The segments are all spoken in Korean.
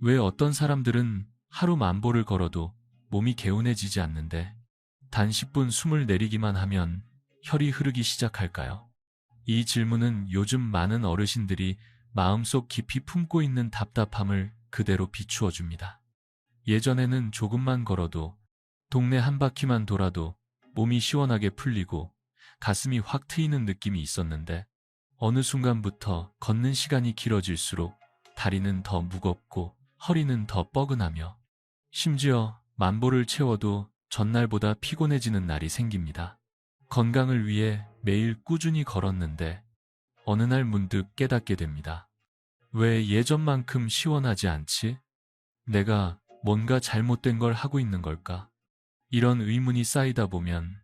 왜 어떤 사람들은 하루 만보를 걸어도 몸이 개운해지지 않는데 단 10분 숨을 내리기만 하면 혈이 흐르기 시작할까요? 이 질문은 요즘 많은 어르신들이 마음속 깊이 품고 있는 답답함을 그대로 비추어 줍니다. 예전에는 조금만 걸어도, 동네 한 바퀴만 돌아도 몸이 시원하게 풀리고 가슴이 확 트이는 느낌이 있었는데 어느 순간부터 걷는 시간이 길어질수록 다리는 더 무겁고 허리는 더 뻐근하며 심지어 만보를 채워도 전날보다 피곤해지는 날이 생깁니다. 건강을 위해 매일 꾸준히 걸었는데 어느 날 문득 깨닫게 됩니다. 왜 예전만큼 시원하지 않지? 내가 뭔가 잘못된 걸 하고 있는 걸까? 이런 의문이 쌓이다 보면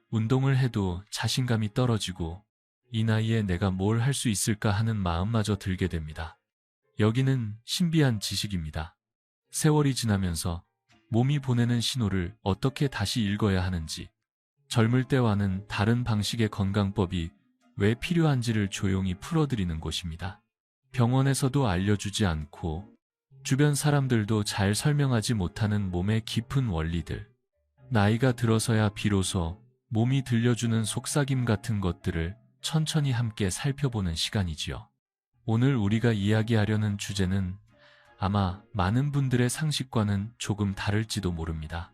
운동을 해도 자신감이 떨어지고 이 나이에 내가 뭘 할 수 있을까 하는 마음마저 들게 됩니다. 여기는 신비한 지식입니다. 세월이 지나면서 몸이 보내는 신호를 어떻게 다시 읽어야 하는지, 젊을 때와는 다른 방식의 건강법이 왜 필요한지를 조용히 풀어드리는 곳입니다. 병원에서도 알려주지 않고 주변 사람들도 잘 설명하지 못하는 몸의 깊은 원리들, 나이가 들어서야 비로소 몸이 들려주는 속삭임 같은 것들을 천천히 함께 살펴보는 시간이지요. 오늘 우리가 이야기하려는 주제는 아마 많은 분들의 상식과는 조금 다를지도 모릅니다.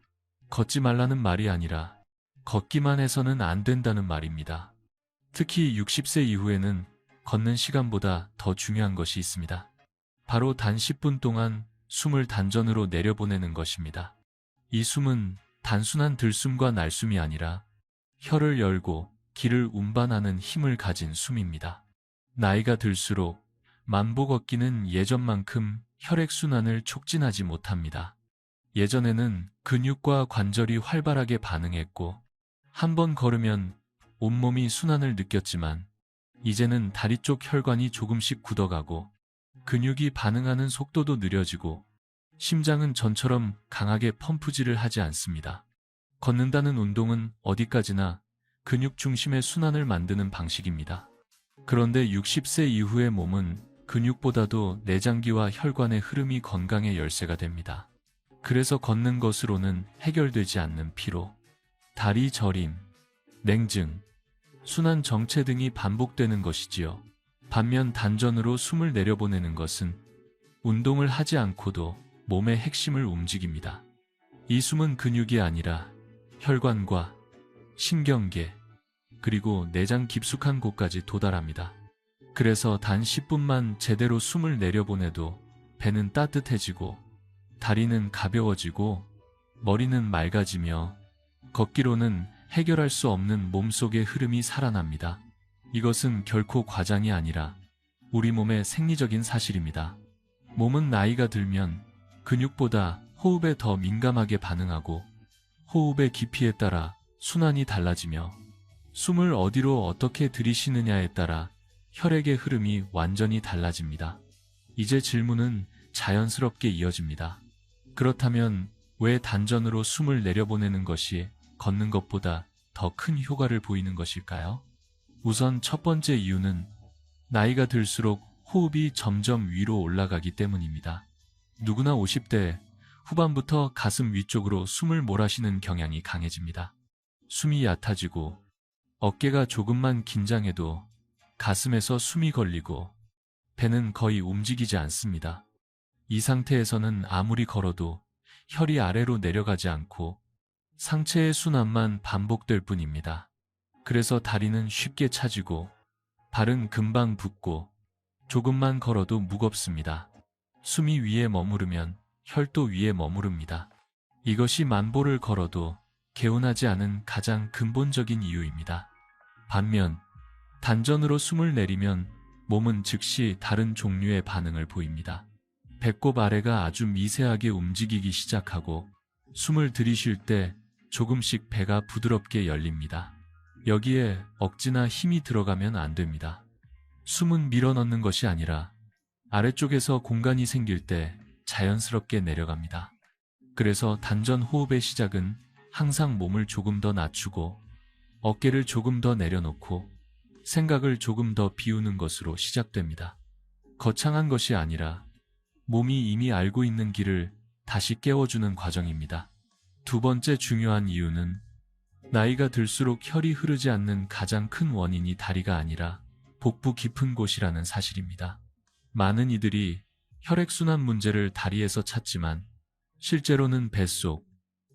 걷지 말라는 말이 아니라 걷기만 해서는 안 된다는 말입니다. 특히 60세 이후에는 걷는 시간보다 더 중요한 것이 있습니다. 바로 단 10분 동안 숨을 단전으로 내려보내는 것입니다. 이 숨은 단순한 들숨과 날숨이 아니라 혀를 열고 기를 운반하는 힘을 가진 숨입니다. 나이가 들수록 만보 걷기는 예전만큼 혈액순환을 촉진하지 못합니다. 예전에는 근육과 관절이 활발하게 반응했고 한 번 걸으면 온몸이 순환을 느꼈지만 이제는 다리 쪽 혈관이 조금씩 굳어가고 근육이 반응하는 속도도 느려지고 심장은 전처럼 강하게 펌프질을 하지 않습니다. 걷는다는 운동은 어디까지나 근육 중심의 순환을 만드는 방식입니다. 그런데 60세 이후의 몸은 근육보다도 내장기와 혈관의 흐름이 건강의 열쇠가 됩니다. 그래서 걷는 것으로는 해결되지 않는 피로, 다리 저림, 냉증, 순환 정체 등이 반복되는 것이지요. 반면 단전으로 숨을 내려보내는 것은 운동을 하지 않고도 몸의 핵심을 움직입니다. 이 숨은 근육이 아니라 혈관과 신경계, 그리고 내장 깊숙한 곳까지 도달합니다. 그래서 단 10분만 제대로 숨을 내려보내도 배는 따뜻해지고 다리는 가벼워지고 머리는 맑아지며 걷기로는 해결할 수 없는 몸속의 흐름이 살아납니다. 이것은 결코 과장이 아니라 우리 몸의 생리적인 사실입니다. 몸은 나이가 들면 근육보다 호흡에 더 민감하게 반응하고 호흡의 깊이에 따라 순환이 달라지며 숨을 어디로 어떻게 들이쉬느냐에 따라 혈액의 흐름이 완전히 달라집니다. 이제 질문은 자연스럽게 이어집니다. 그렇다면 왜 단전으로 숨을 내려보내는 것이 걷는 것보다 더 큰 효과를 보이는 것일까요? 우선 첫 번째 이유는 나이가 들수록 호흡이 점점 위로 올라가기 때문입니다. 누구나 50대 후반부터 가슴 위쪽으로 숨을 몰아쉬는 경향이 강해집니다. 숨이 얕아지고 어깨가 조금만 긴장해도 가슴에서 숨이 걸리고 배는 거의 움직이지 않습니다. 이 상태에서는 아무리 걸어도 혈이 아래로 내려가지 않고 상체의 순환만 반복될 뿐입니다. 그래서 다리는 쉽게 차지고 발은 금방 붓고 조금만 걸어도 무겁습니다. 숨이 위에 머무르면 혈도 위에 머무릅니다. 이것이 만보를 걸어도 개운하지 않은 가장 근본적인 이유입니다. 반면 단전으로 숨을 내리면 몸은 즉시 다른 종류의 반응을 보입니다. 배꼽 아래가 아주 미세하게 움직이기 시작하고 숨을 들이쉴 때 조금씩 배가 부드럽게 열립니다. 여기에 억지나 힘이 들어가면 안 됩니다. 숨은 밀어넣는 것이 아니라 아래쪽에서 공간이 생길 때 자연스럽게 내려갑니다. 그래서 단전 호흡의 시작은 항상 몸을 조금 더 낮추고 어깨를 조금 더 내려놓고 생각을 조금 더 비우는 것으로 시작됩니다. 거창한 것이 아니라 몸이 이미 알고 있는 길을 다시 깨워주는 과정입니다. 두 번째 중요한 이유는 나이가 들수록 혈이 흐르지 않는 가장 큰 원인이 다리가 아니라 복부 깊은 곳이라는 사실입니다. 많은 이들이 혈액순환 문제를 다리에서 찾지만 실제로는 뱃속,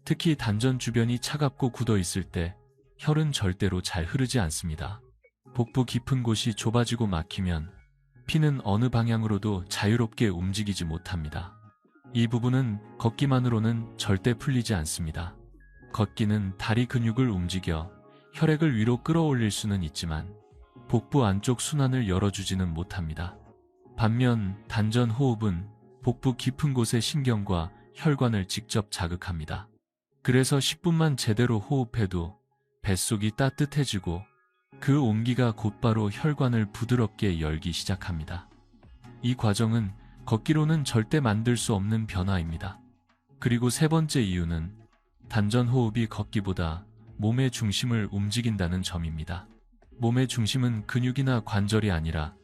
특히 단전 주변이 차갑고 굳어 있을 때 혈은 절대로 잘 흐르지 않습니다. 복부 깊은 곳이 좁아지고 막히면 피는 어느 방향으로도 자유롭게 움직이지 못합니다. 이 부분은 걷기만으로는 절대 풀리지 않습니다. 걷기는 다리 근육을 움직여 혈액을 위로 끌어올릴 수는 있지만 복부 안쪽 순환을 열어주지는 못합니다. 반면 단전 호흡은 복부 깊은 곳의 신경과 혈관을 직접 자극합니다. 그래서 10분만 제대로 호흡해도 뱃속이 따뜻해지고 그 온기가 곧바로 혈관을 부드럽게 열기 시작합니다. 이 과정은 걷기로는 절대 만들 수 없는 변화입니다. 그리고 세 번째 이유는 단전 호흡이 걷기보다 몸의 중심을 움직인다는 점입니다. 몸의 중심은 근육이나 관절이 아니라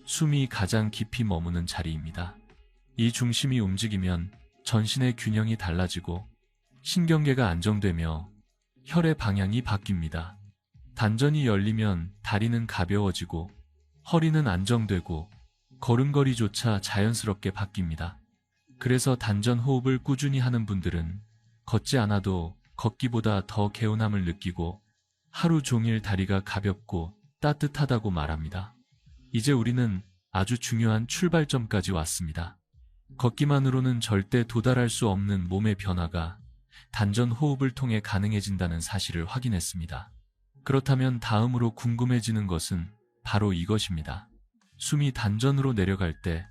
숨이 가장 깊이 머무는 자리입니다. 이 중심이 움직이면 전신의 균형이 달라지고 신경계가 안정되며 혈의 방향이 바뀝니다. 단전이 열리면 다리는 가벼워지고 허리는 안정되고 걸음걸이조차 자연스럽게 바뀝니다. 그래서 단전 호흡을 꾸준히 하는 분들은 걷지 않아도 걷기보다 더 개운함을 느끼고 하루 종일 다리가 가볍고 따뜻하다고 말합니다. 이제 우리는 아주 중요한 출발점까지 왔습니다. 걷기만으로는 절대 도달할 수 없는 몸의 변화가 단전 호흡을 통해 가능해진다는 사실을 확인했습니다. 그렇다면 다음으로 궁금해지는 것은 바로 이것입니다. 숨이 단전으로 내려갈 때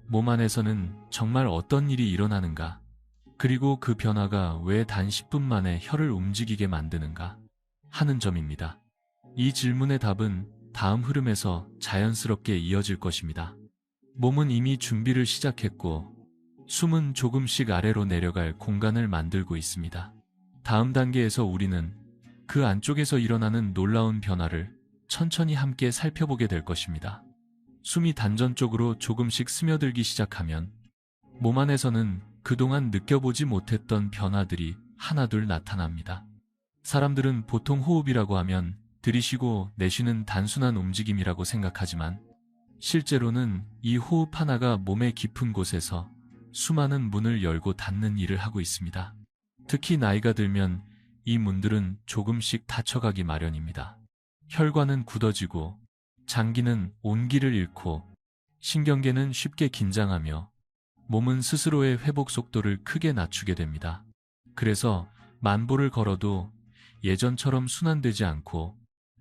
몸 안에서는 정말 어떤 일이 일어나는가? 그리고 그 변화가 왜 단 10분 만에 혈을 움직이게 만드는가? 하는 점입니다. 이 질문의 답은 다음 흐름에서 자연스럽게 이어질 것입니다. 몸은 이미 준비를 시작했고 숨은 조금씩 아래로 내려갈 공간을 만들고 있습니다. 다음 단계에서 우리는 그 안쪽에서 일어나는 놀라운 변화를 천천히 함께 살펴보게 될 것입니다. 숨이 단전 쪽으로 조금씩 스며들기 시작하면 몸 안에서는 그동안 느껴보지 못했던 변화들이 하나둘 나타납니다. 사람들은 보통 호흡이라고 하면 들이쉬고 내쉬는 단순한 움직임이라고 생각하지만 실제로는 이 호흡 하나가 몸의 깊은 곳에서 수많은 문을 열고 닫는 일을 하고 있습니다. 특히 나이가 들면 이 문들은 조금씩 닫혀가기 마련입니다. 혈관은 굳어지고 장기는 온기를 잃고 신경계는 쉽게 긴장하며 몸은 스스로의 회복 속도를 크게 낮추게 됩니다. 그래서 만보를 걸어도 예전처럼 순환되지 않고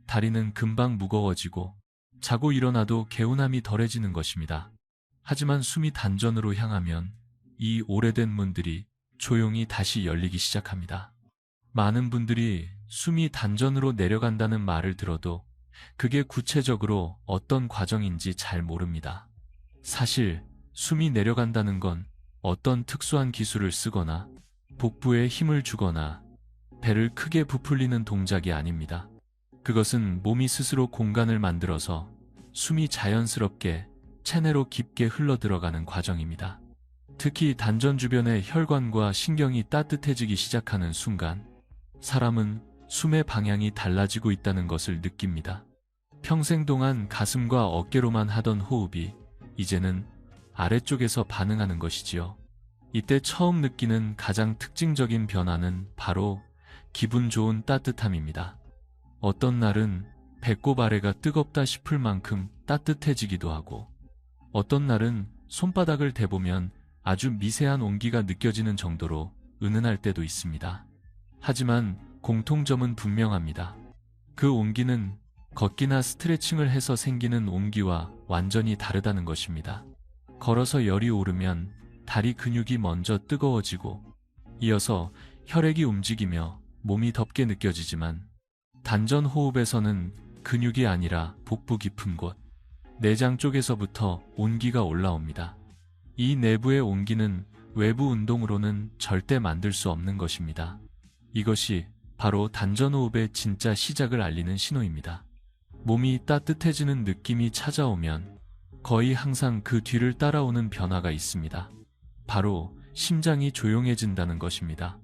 다리는 금방 무거워지고 자고 일어나도 개운함이 덜해지는 것입니다. 하지만 숨이 단전으로 향하면 이 오래된 문들이 조용히 다시 열리기 시작합니다. 많은 분들이 숨이 단전으로 내려간다는 말을 들어도 그게 구체적으로 어떤 과정인지 잘 모릅니다. 사실 숨이 내려간다는 건 어떤 특수한 기술을 쓰거나 복부에 힘을 주거나 배를 크게 부풀리는 동작이 아닙니다. 그것은 몸이 스스로 공간을 만들어서 숨이 자연스럽게 체내로 깊게 흘러들어가는 과정입니다. 특히 단전 주변의 혈관과 신경이 따뜻해지기 시작하는 순간 사람은 숨의 방향이 달라지고 있다는 것을 느낍니다. 평생 동안 가슴과 어깨로만 하던 호흡이 이제는 아래쪽에서 반응하는 것이지요. 이때 처음 느끼는 가장 특징적인 변화는 바로 기분 좋은 따뜻함입니다. 어떤 날은 배꼽 아래가 뜨겁다 싶을 만큼 따뜻해지기도 하고 어떤 날은 손바닥을 대보면 아주 미세한 온기가 느껴지는 정도로 은은할 때도 있습니다. 하지만 공통점은 분명합니다. 그 온기는 걷기나 스트레칭을 해서 생기는 온기와 완전히 다르다는 것입니다. 걸어서 열이 오르면 다리 근육이 먼저 뜨거워지고 이어서 혈액이 움직이며 몸이 덥게 느껴지지만 단전 호흡에서는 근육이 아니라 복부 깊은 곳, 내장 쪽에서부터 온기가 올라옵니다. 이 내부의 온기는 외부 운동으로는 절대 만들 수 없는 것입니다. 이것이 바로 단전 호흡의 진짜 시작을 알리는 신호입니다. 몸이 따뜻해지는 느낌이 찾아오면 거의 항상 그 뒤를 따라오는 변화가 있습니다. 바로 심장이 조용해진다는 것입니다.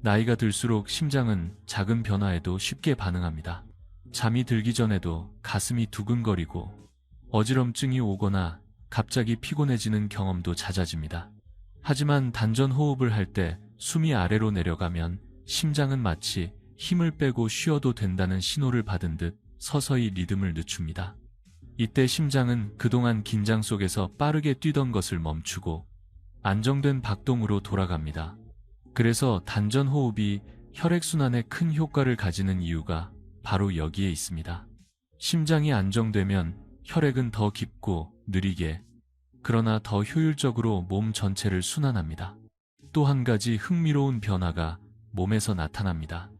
나이가 들수록 심장은 작은 변화에도 쉽게 반응합니다. 잠이 들기 전에도 가슴이 두근거리고 어지럼증이 오거나 갑자기 피곤해지는 경험도 잦아집니다. 하지만 단전 호흡을 할 때 숨이 아래로 내려가면 심장은 마치 힘을 빼고 쉬어도 된다는 신호를 받은 듯 서서히 리듬을 늦춥니다. 이때 심장은 그동안 긴장 속에서 빠르게 뛰던 것을 멈추고 안정된 박동으로 돌아갑니다. 그래서 단전 호흡이 혈액순환에 큰 효과를 가지는 이유가 바로 여기에 있습니다. 심장이 안정되면 혈액은 더 깊고 느리게, 그러나 더 효율적으로 몸 전체를 순환합니다. 또 한 가지 흥미로운 변화가 몸에서 나타납니다.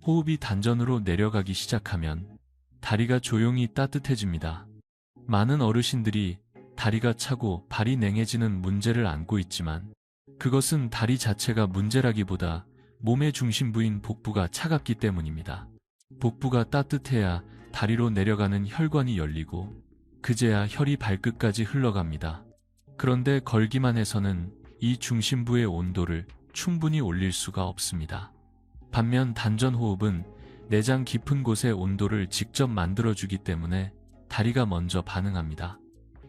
호흡이 단전으로 내려가기 시작하면 다리가 조용히 따뜻해집니다. 많은 어르신들이 다리가 차고 발이 냉해지는 문제를 안고 있지만 그것은 다리 자체가 문제라기보다 몸의 중심부인 복부가 차갑기 때문입니다. 복부가 따뜻해야 다리로 내려가는 혈관이 열리고 그제야 혈이 발끝까지 흘러갑니다. 그런데 걸기만 해서는 이 중심부의 온도를 충분히 올릴 수가 없습니다. 반면 단전 호흡은 내장 깊은 곳의 온도를 직접 만들어주기 때문에 다리가 먼저 반응합니다.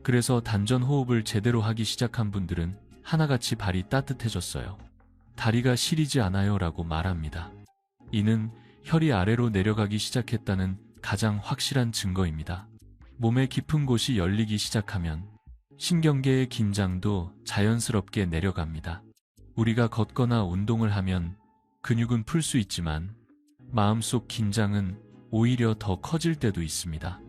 그래서 단전 호흡을 제대로 하기 시작한 분들은 하나같이 발이 따뜻해졌어요. 다리가 시리지 않아요 라고 말합니다. 이는 혈이 아래로 내려가기 시작했다는 가장 확실한 증거입니다. 몸의 깊은 곳이 열리기 시작하면 신경계의 긴장도 자연스럽게 내려갑니다. 우리가 걷거나 운동을 하면 근육은 풀 수 있지만 마음속 긴장은 오히려 더 커질 때도 있습니다.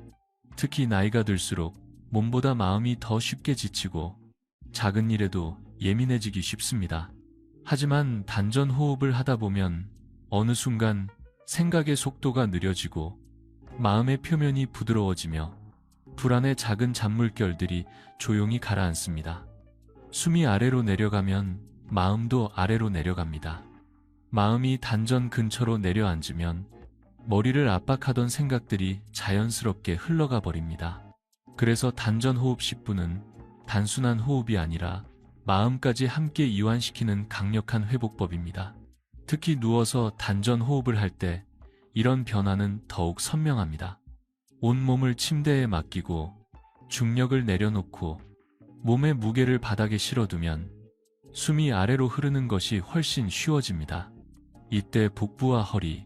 특히 나이가 들수록 몸보다 마음이 더 쉽게 지치고 작은 일에도 예민해지기 쉽습니다. 하지만 단전 호흡을 하다 보면 어느 순간 생각의 속도가 느려지고 마음의 표면이 부드러워지며 불안의 작은 잔물결들이 조용히 가라앉습니다. 숨이 아래로 내려가면 마음도 아래로 내려갑니다. 마음이 단전 근처로 내려앉으면 머리를 압박하던 생각들이 자연스럽게 흘러가 버립니다. 그래서 단전 호흡 10분은 단순한 호흡이 아니라 마음까지 함께 이완시키는 강력한 회복법입니다. 특히 누워서 단전 호흡을 할 때 이런 변화는 더욱 선명합니다. 온몸을 침대에 맡기고 중력을 내려놓고 몸의 무게를 바닥에 실어두면 숨이 아래로 흐르는 것이 훨씬 쉬워집니다. 이때 복부와 허리,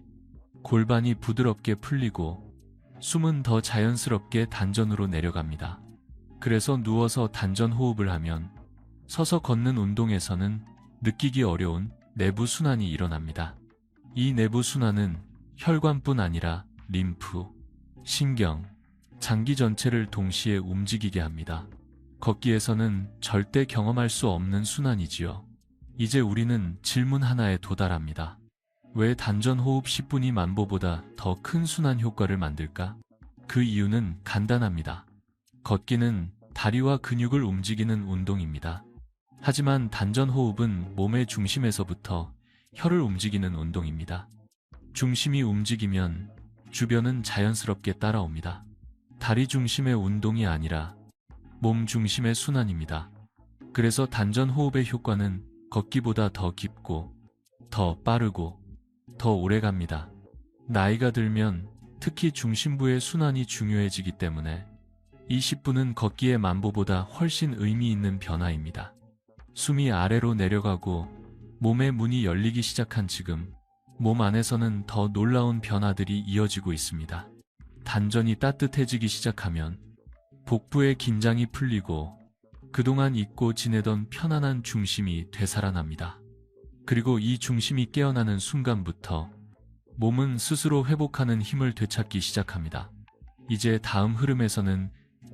골반이 부드럽게 풀리고 숨은 더 자연스럽게 단전으로 내려갑니다. 그래서 누워서 단전 호흡을 하면 서서 걷는 운동에서는 느끼기 어려운 내부 순환이 일어납니다. 이 내부 순환은 혈관뿐 아니라 림프, 신경, 장기 전체를 동시에 움직이게 합니다. 걷기에서는 절대 경험할 수 없는 순환이지요. 이제 우리는 질문 하나에 도달합니다. 왜 단전 호흡 10분이 만보보다 더 큰 순환 효과를 만들까? 그 이유는 간단합니다. 걷기는 다리와 근육을 움직이는 운동입니다. 하지만 단전 호흡은 몸의 중심에서부터 혈을 움직이는 운동입니다. 중심이 움직이면 주변은 자연스럽게 따라옵니다. 다리 중심의 운동이 아니라 몸 중심의 순환입니다. 그래서 단전 호흡의 효과는 걷기보다 더 깊고 더 빠르고 더 오래 갑니다. 나이가 들면 특히 중심부의 순환이 중요해지기 때문에 이 10분은 걷기의 만보보다 훨씬 의미 있는 변화입니다. 숨이 아래로 내려가고 몸의 문이 열리기 시작한 지금 몸 안에서는 더 놀라운 변화들이 이어지고 있습니다. 단전이 따뜻해지기 시작하면 복부의 긴장이 풀리고 그동안 잊고 지내던 편안한 중심이 되살아납니다. 그리고 이 중심이 깨어나는 순간부터 몸은 스스로 회복하는 힘을 되찾기 시작합니다. 이제 다음 흐름에서는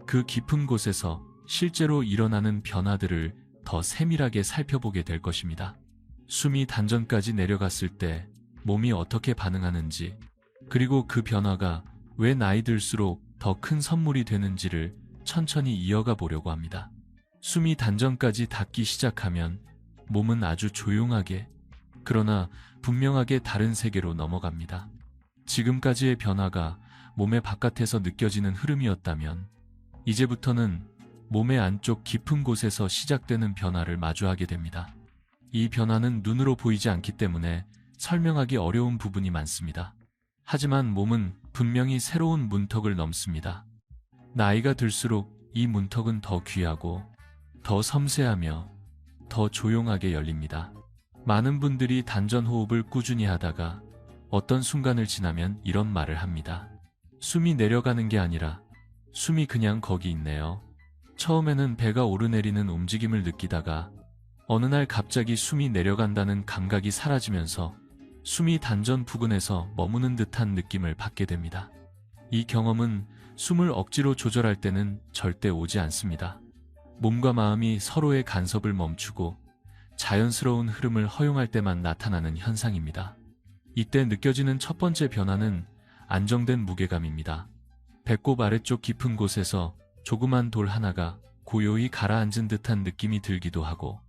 그 깊은 곳에서 실제로 일어나는 변화들을 더 세밀하게 살펴보게 될 것입니다. 숨이 단전까지 내려갔을 때 몸이 어떻게 반응하는지, 그리고 그 변화가 왜 나이 들수록 더 큰 선물이 되는지를 천천히 이어가 보려고 합니다. 숨이 단전까지 닿기 시작하면 몸은 아주 조용하게, 그러나 분명하게 다른 세계로 넘어갑니다. 지금까지의 변화가 몸의 바깥에서 느껴지는 흐름이었다면 이제부터는 몸의 안쪽 깊은 곳에서 시작되는 변화를 마주하게 됩니다. 이 변화는 눈으로 보이지 않기 때문에 설명하기 어려운 부분이 많습니다. 하지만 몸은 분명히 새로운 문턱을 넘습니다. 나이가 들수록 이 문턱은 더 귀하고 더 섬세하며 더 조용하게 열립니다. 많은 분들이 단전 호흡을 꾸준히 하다가 어떤 순간을 지나면 이런 말을 합니다. 숨이 내려가는 게 아니라 숨이 그냥 거기 있네요. 처음에는 배가 오르내리는 움직임을 느끼다가 어느 날 갑자기 숨이 내려간다는 감각이 사라지면서 숨이 단전 부근에서 머무는 듯한 느낌을 받게 됩니다. 이 경험은 숨을 억지로 조절할 때는 절대 오지 않습니다. 몸과 마음이 서로의 간섭을 멈추고 자연스러운 흐름을 허용할 때만 나타나는 현상입니다. 이때 느껴지는 첫 번째 변화는 안정된 무게감입니다. 배꼽 아래쪽 깊은 곳에서 조그만 돌 하나가 고요히 가라앉은 듯한 느낌이 들기도 하고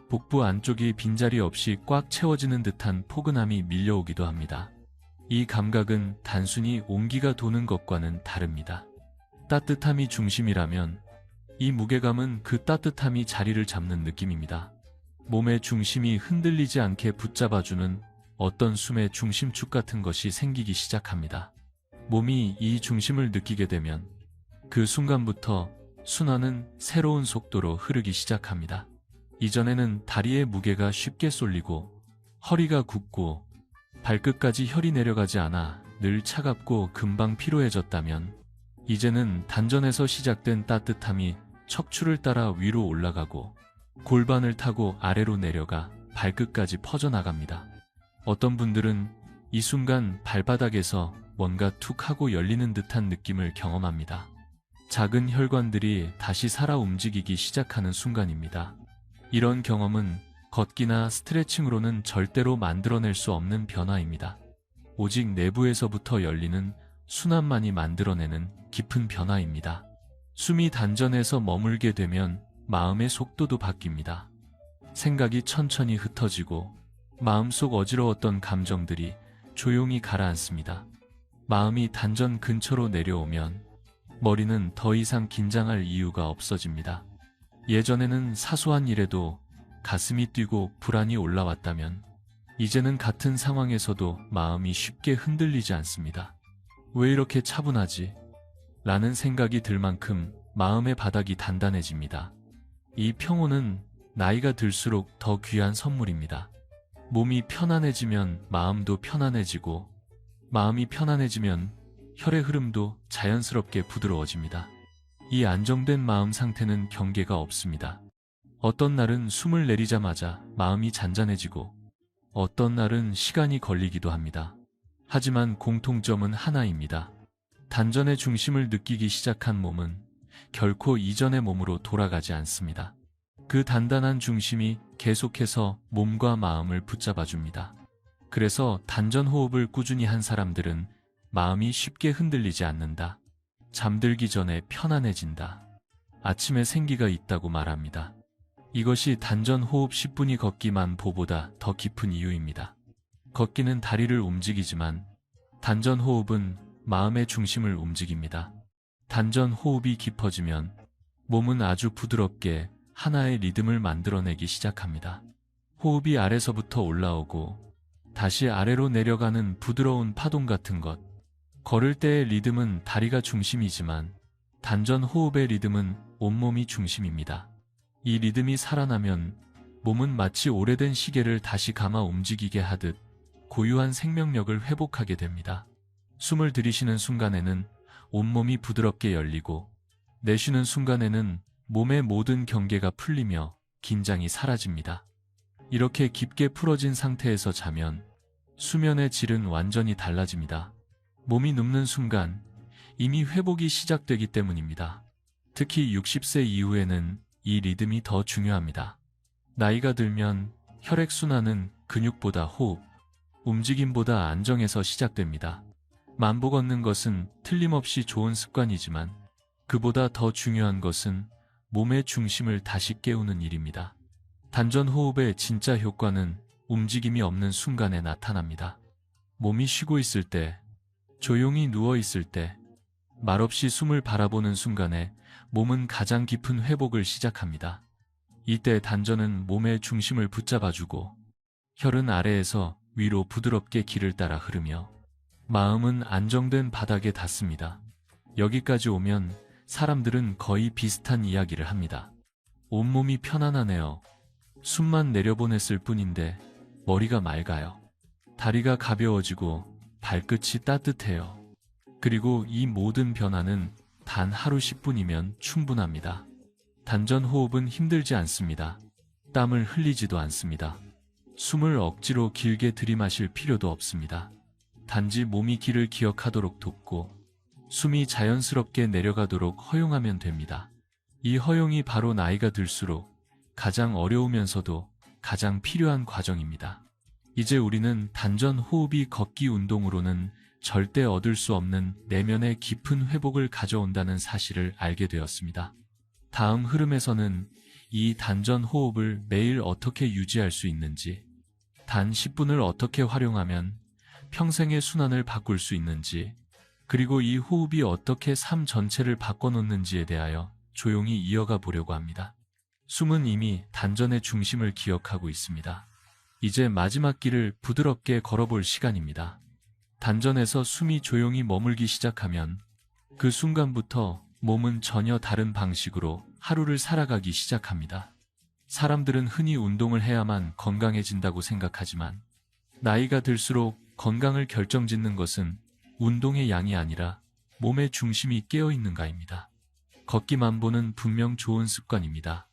복부 안쪽이 빈자리 없이 꽉 채워지는 듯한 포근함이 밀려오기도 합니다. 이 감각은 단순히 온기가 도는 것과는 다릅니다. 따뜻함이 중심이라면 이 무게감은 그 따뜻함이 자리를 잡는 느낌입니다. 몸의 중심이 흔들리지 않게 붙잡아주는 어떤 숨의 중심축 같은 것이 생기기 시작합니다. 몸이 이 중심을 느끼게 되면 그 순간부터 순환은 새로운 속도로 흐르기 시작합니다. 이전에는 다리의 무게가 쉽게 쏠리고 허리가 굽고 발끝까지 혈이 내려가지 않아 늘 차갑고 금방 피로해졌다면 이제는 단전에서 시작된 따뜻함이 척추를 따라 위로 올라가고 골반을 타고 아래로 내려가 발끝까지 퍼져나갑니다. 어떤 분들은 이 순간 발바닥에서 뭔가 툭 하고 열리는 듯한 느낌을 경험합니다. 작은 혈관들이 다시 살아 움직이기 시작하는 순간입니다. 이런 경험은 걷기나 스트레칭으로는 절대로 만들어낼 수 없는 변화입니다. 오직 내부에서부터 열리는 순환만이 만들어내는 깊은 변화입니다. 숨이 단전에서 머물게 되면 마음의 속도도 바뀝니다. 생각이 천천히 흩어지고 마음속 어지러웠던 감정들이 조용히 가라앉습니다. 마음이 단전 근처로 내려오면 머리는 더 이상 긴장할 이유가 없어집니다. 예전에는 사소한 일에도 가슴이 뛰고 불안이 올라왔다면 이제는 같은 상황에서도 마음이 쉽게 흔들리지 않습니다. 왜 이렇게 차분하지? 라는 생각이 들 만큼 마음의 바닥이 단단해집니다. 이 평온은 나이가 들수록 더 귀한 선물입니다. 몸이 편안해지면 마음도 편안해지고 마음이 편안해지면 혈의 흐름도 자연스럽게 부드러워집니다. 이 안정된 마음 상태는 경계가 없습니다. 어떤 날은 숨을 내리자마자 마음이 잔잔해지고 어떤 날은 시간이 걸리기도 합니다. 하지만 공통점은 하나입니다. 단전의 중심을 느끼기 시작한 몸은 결코 이전의 몸으로 돌아가지 않습니다. 그 단단한 중심이 계속해서 몸과 마음을 붙잡아줍니다. 그래서 단전 호흡을 꾸준히 한 사람들은 마음이 쉽게 흔들리지 않는다. 잠들기 전에 편안해진다. 아침에 생기가 있다고 말합니다. 이것이 단전 호흡 10분이 걷기만 보보다 더 깊은 이유입니다. 걷기는 다리를 움직이지만 단전 호흡은 마음의 중심을 움직입니다. 단전 호흡이 깊어지면 몸은 아주 부드럽게 하나의 리듬을 만들어내기 시작합니다. 호흡이 아래서부터 올라오고 다시 아래로 내려가는 부드러운 파동 같은 것. 걸을 때의 리듬은 다리가 중심이지만 단전 호흡의 리듬은 온몸이 중심입니다. 이 리듬이 살아나면 몸은 마치 오래된 시계를 다시 감아 움직이게 하듯 고유한 생명력을 회복하게 됩니다. 숨을 들이쉬는 순간에는 온몸이 부드럽게 열리고 내쉬는 순간에는 몸의 모든 경계가 풀리며 긴장이 사라집니다. 이렇게 깊게 풀어진 상태에서 자면 수면의 질은 완전히 달라집니다. 몸이 눕는 순간 이미 회복이 시작되기 때문입니다. 특히 60세 이후에는 이 리듬이 더 중요합니다. 나이가 들면 혈액순환은 근육보다 호흡, 움직임보다 안정에서 시작됩니다. 만보 걷는 것은 틀림없이 좋은 습관이지만 그보다 더 중요한 것은 몸의 중심을 다시 깨우는 일입니다. 단전 호흡의 진짜 효과는 움직임이 없는 순간에 나타납니다. 몸이 쉬고 있을 때, 조용히 누워 있을 때, 말없이 숨을 바라보는 순간에 몸은 가장 깊은 회복을 시작합니다. 이때 단전은 몸의 중심을 붙잡아주고 혈은 아래에서 위로 부드럽게 길을 따라 흐르며 마음은 안정된 바닥에 닿습니다. 여기까지 오면 사람들은 거의 비슷한 이야기를 합니다. 온몸이 편안하네요. 숨만 내려보냈을 뿐인데 머리가 맑아요. 다리가 가벼워지고 발끝이 따뜻해요. 그리고 이 모든 변화는 단 하루 10분이면 충분합니다. 단전 호흡은 힘들지 않습니다. 땀을 흘리지도 않습니다. 숨을 억지로 길게 들이마실 필요도 없습니다. 단지 몸이 길을 기억하도록 돕고 숨이 자연스럽게 내려가도록 허용하면 됩니다. 이 허용이 바로 나이가 들수록 가장 어려우면서도 가장 필요한 과정입니다. 이제 우리는 단전 호흡이 걷기 운동으로는 절대 얻을 수 없는 내면의 깊은 회복을 가져온다는 사실을 알게 되었습니다. 다음 흐름에서는 이 단전 호흡을 매일 어떻게 유지할 수 있는지, 단 10분을 어떻게 활용하면 평생의 순환을 바꿀 수 있는지, 그리고 이 호흡이 어떻게 삶 전체를 바꿔놓는지에 대하여 조용히 이어가 보려고 합니다. 숨은 이미 단전의 중심을 기억하고 있습니다. 이제 마지막 길을 부드럽게 걸어볼 시간입니다. 단전에서 숨이 조용히 머물기 시작하면 그 순간부터 몸은 전혀 다른 방식으로 하루를 살아가기 시작합니다. 사람들은 흔히 운동을 해야만 건강해진다고 생각하지만 나이가 들수록 건강을 결정짓는 것은 운동의 양이 아니라 몸의 중심이 깨어있는가입니다. 걷기만 보는 분명 좋은 습관입니다.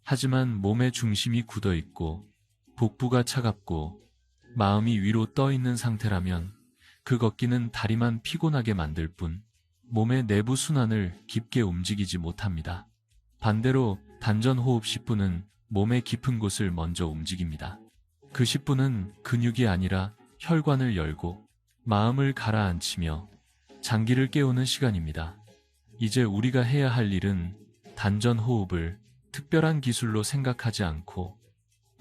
하지만 몸의 중심이 굳어있고 복부가 차갑고 마음이 위로 떠있는 상태라면 그 걷기는 다리만 피곤하게 만들 뿐 몸의 내부 순환을 깊게 움직이지 못합니다. 반대로 단전 호흡 10분은 몸의 깊은 곳을 먼저 움직입니다. 그 10분은 근육이 아니라 혈관을 열고 마음을 가라앉히며 장기를 깨우는 시간입니다. 이제 우리가 해야 할 일은 단전 호흡을 특별한 기술로 생각하지 않고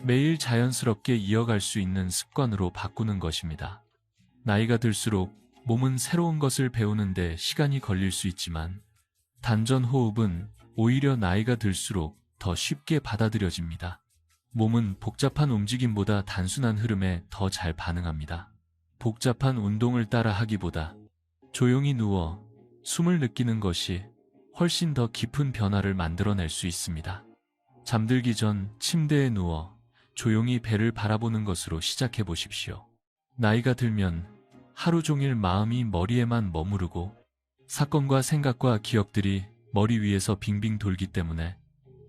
매일 자연스럽게 이어갈 수 있는 습관으로 바꾸는 것입니다. 나이가 들수록 몸은 새로운 것을 배우는데 시간이 걸릴 수 있지만 단전 호흡은 오히려 나이가 들수록 더 쉽게 받아들여집니다. 몸은 복잡한 움직임보다 단순한 흐름에 더 잘 반응합니다. 복잡한 운동을 따라 하기보다 조용히 누워 숨을 느끼는 것이 훨씬 더 깊은 변화를 만들어낼 수 있습니다. 잠들기 전 침대에 누워 조용히 배를 바라보는 것으로 시작해 보십시오. 나이가 들면 하루 종일 마음이 머리에만 머무르고 사건과 생각과 기억들이 머리 위에서 빙빙 돌기 때문에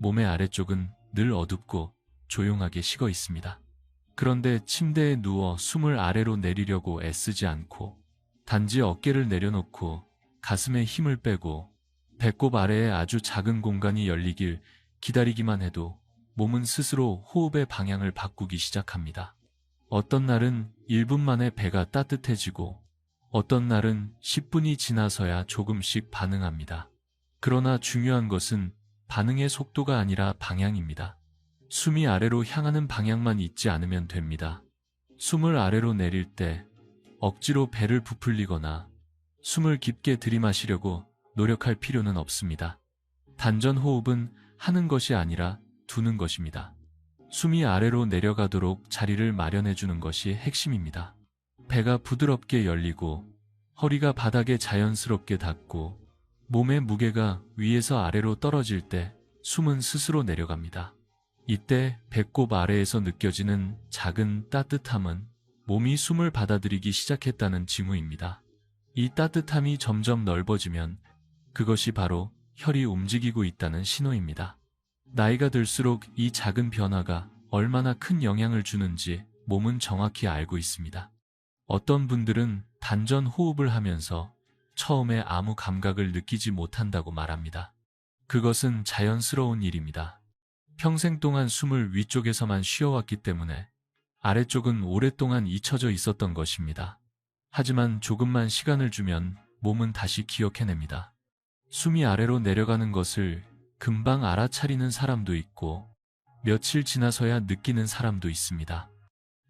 몸의 아래쪽은 늘 어둡고 조용하게 식어 있습니다. 그런데 침대에 누워 숨을 아래로 내리려고 애쓰지 않고 단지 어깨를 내려놓고 가슴에 힘을 빼고 배꼽 아래에 아주 작은 공간이 열리길 기다리기만 해도 몸은 스스로 호흡의 방향을 바꾸기 시작합니다. 어떤 날은 1분 만에 배가 따뜻해지고 어떤 날은 10분이 지나서야 조금씩 반응합니다. 그러나 중요한 것은 반응의 속도가 아니라 방향입니다. 숨이 아래로 향하는 방향만 잊지 않으면 됩니다. 숨을 아래로 내릴 때 억지로 배를 부풀리거나 숨을 깊게 들이마시려고 노력할 필요는 없습니다. 단전 호흡은 하는 것이 아니라 두는 것입니다. 숨이 아래로 내려가도록 자리를 마련해 주는 것이 핵심입니다. 배가 부드럽게 열리고 허리가 바닥에 자연스럽게 닿고 몸의 무게가 위에서 아래로 떨어질 때 숨은 스스로 내려갑니다. 이때 배꼽 아래에서 느껴지는 작은 따뜻함은 몸이 숨을 받아들이기 시작했다는 징후입니다. 이 따뜻함이 점점 넓어지면 그것이 바로 혈이 움직이고 있다는 신호입니다. 나이가 들수록 이 작은 변화가 얼마나 큰 영향을 주는지 몸은 정확히 알고 있습니다. 어떤 분들은 단전 호흡을 하면서 처음에 아무 감각을 느끼지 못한다고 말합니다. 그것은 자연스러운 일입니다. 평생 동안 숨을 위쪽에서만 쉬어왔기 때문에 아래쪽은 오랫동안 잊혀져 있었던 것입니다. 하지만 조금만 시간을 주면 몸은 다시 기억해냅니다. 숨이 아래로 내려가는 것을 금방 알아차리는 사람도 있고 며칠 지나서야 느끼는 사람도 있습니다.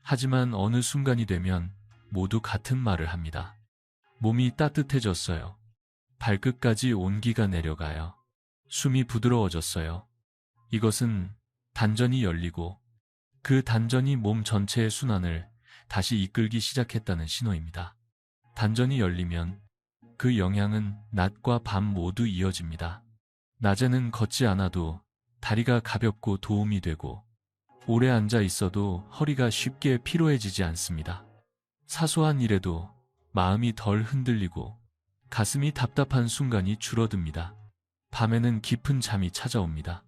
하지만 어느 순간이 되면 모두 같은 말을 합니다. 몸이 따뜻해졌어요. 발끝까지 온기가 내려가요. 숨이 부드러워졌어요. 이것은 단전이 열리고 그 단전이 몸 전체의 순환을 다시 이끌기 시작했다는 신호입니다. 단전이 열리면 그 영향은 낮과 밤 모두 이어집니다. 낮에는 걷지 않아도 다리가 가볍고 도움이 되고 오래 앉아 있어도 허리가 쉽게 피로해지지 않습니다. 사소한 일에도 마음이 덜 흔들리고 가슴이 답답한 순간이 줄어듭니다. 밤에는 깊은 잠이 찾아옵니다.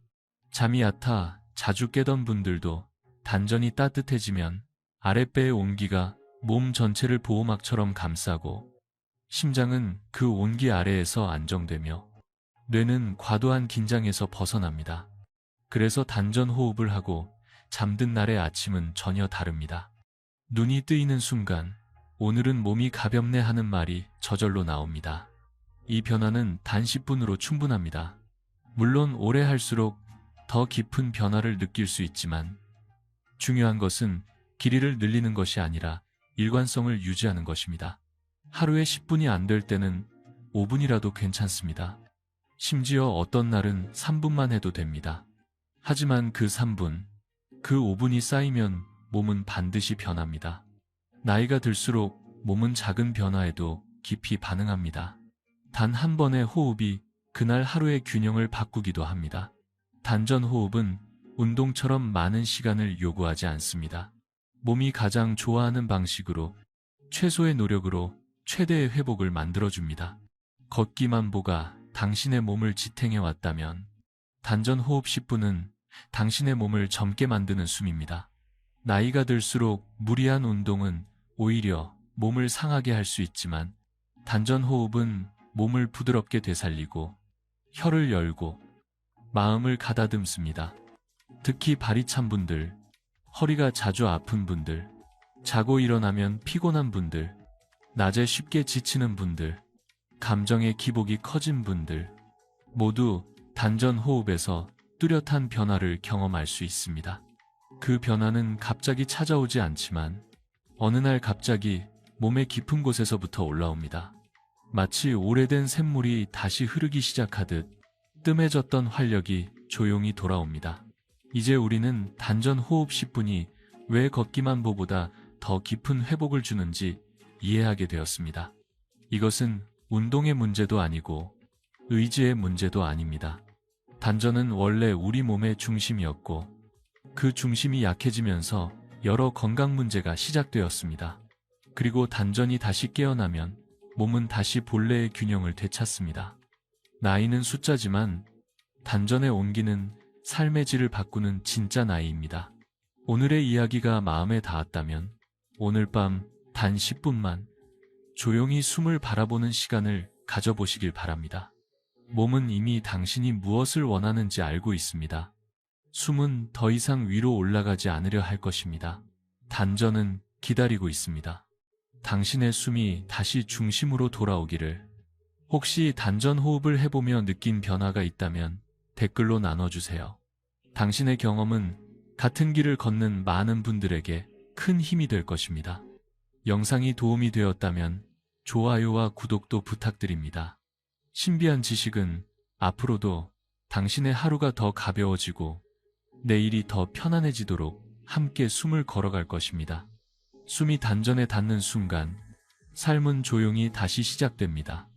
잠이 얕아 자주 깨던 분들도 단전이 따뜻해지면 아랫배의 온기가 몸 전체를 보호막처럼 감싸고 심장은 그 온기 아래에서 안정되며 뇌는 과도한 긴장에서 벗어납니다. 그래서 단전 호흡을 하고 잠든 날의 아침은 전혀 다릅니다. 눈이 뜨이는 순간 오늘은 몸이 가볍네 하는 말이 저절로 나옵니다. 이 변화는 단 10분으로 충분합니다. 물론 오래 할수록 더 깊은 변화를 느낄 수 있지만 중요한 것은 길이를 늘리는 것이 아니라 일관성을 유지하는 것입니다. 하루에 10분이 안 될 때는 5분이라도 괜찮습니다. 심지어 어떤 날은 3분만 해도 됩니다. 하지만 그 3분, 그 5분이 쌓이면 몸은 반드시 변합니다. 나이가 들수록 몸은 작은 변화에도 깊이 반응합니다. 단 한 번의 호흡이 그날 하루의 균형을 바꾸기도 합니다. 단전 호흡은 운동처럼 많은 시간을 요구하지 않습니다. 몸이 가장 좋아하는 방식으로 최소의 노력으로 최대의 회복을 만들어줍니다. 걷기만 보가 당신의 몸을 지탱해 왔다면 단전 호흡 10분은 당신의 몸을 젊게 만드는 숨입니다. 나이가 들수록 무리한 운동은 오히려 몸을 상하게 할 수 있지만 단전 호흡은 몸을 부드럽게 되살리고 혀를 열고 마음을 가다듬습니다. 특히 발이 찬 분들, 허리가 자주 아픈 분들, 자고 일어나면 피곤한 분들, 낮에 쉽게 지치는 분들, 감정의 기복이 커진 분들 모두 단전 호흡에서 뚜렷한 변화를 경험할 수 있습니다. 그 변화는 갑자기 찾아오지 않지만 어느 날 갑자기 몸의 깊은 곳에서부터 올라옵니다. 마치 오래된 샘물이 다시 흐르기 시작하듯 뜸해졌던 활력이 조용히 돌아옵니다. 이제 우리는 단전 호흡 10분이 왜 걷기만 보보다 더 깊은 회복을 주는지 이해하게 되었습니다. 이것은 운동의 문제도 아니고 의지의 문제도 아닙니다. 단전은 원래 우리 몸의 중심이었고 그 중심이 약해지면서 여러 건강 문제가 시작되었습니다. 그리고 단전이 다시 깨어나면 몸은 다시 본래의 균형을 되찾습니다. 나이는 숫자지만 단전의 온기는 삶의 질을 바꾸는 진짜 나이입니다. 오늘의 이야기가 마음에 닿았다면 오늘 밤 단 10분만 조용히 숨을 바라보는 시간을 가져보시길 바랍니다. 몸은 이미 당신이 무엇을 원하는지 알고 있습니다. 숨은 더 이상 위로 올라가지 않으려 할 것입니다. 단전은 기다리고 있습니다. 당신의 숨이 다시 중심으로 돌아오기를. 혹시 단전 호흡을 해보며 느낀 변화가 있다면 댓글로 나눠주세요. 당신의 경험은 같은 길을 걷는 많은 분들에게 큰 힘이 될 것입니다. 영상이 도움이 되었다면 좋아요와 구독도 부탁드립니다. 신비한 지식은 앞으로도 당신의 하루가 더 가벼워지고 내일이 더 편안해지도록 함께 숨을 걸어갈 것입니다. 숨이 단전에 닿는 순간 삶은 조용히 다시 시작됩니다.